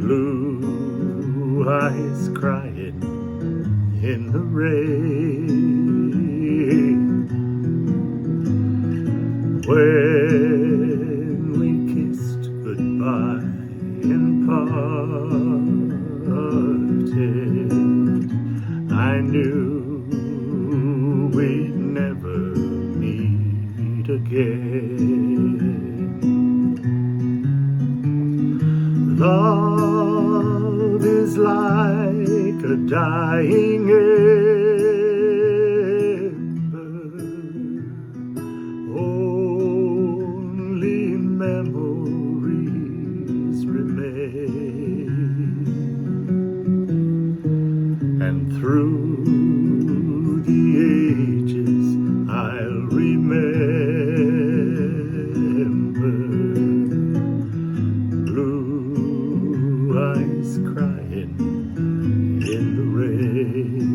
Blue eyes crying in the rain. When we kissed goodbye and parted, I knew we'd never meet again. Love is like a dying ember, only memories remain, and through the ages I'll remember blue eyes crying in the rain.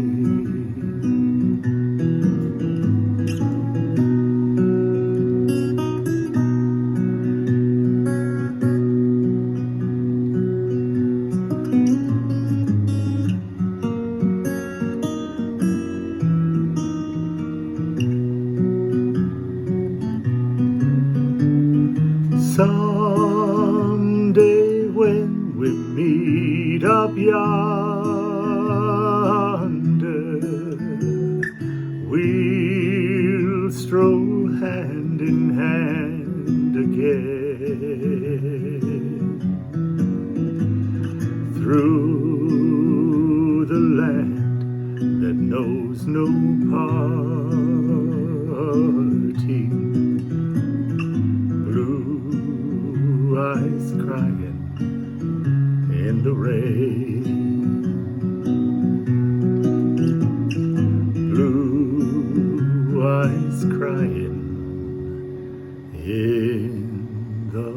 Someday when we meet up yonder, we'll stroll hand in hand again through the land that knows no parting. Blue eyes crying in the rain. Blue eyes crying in the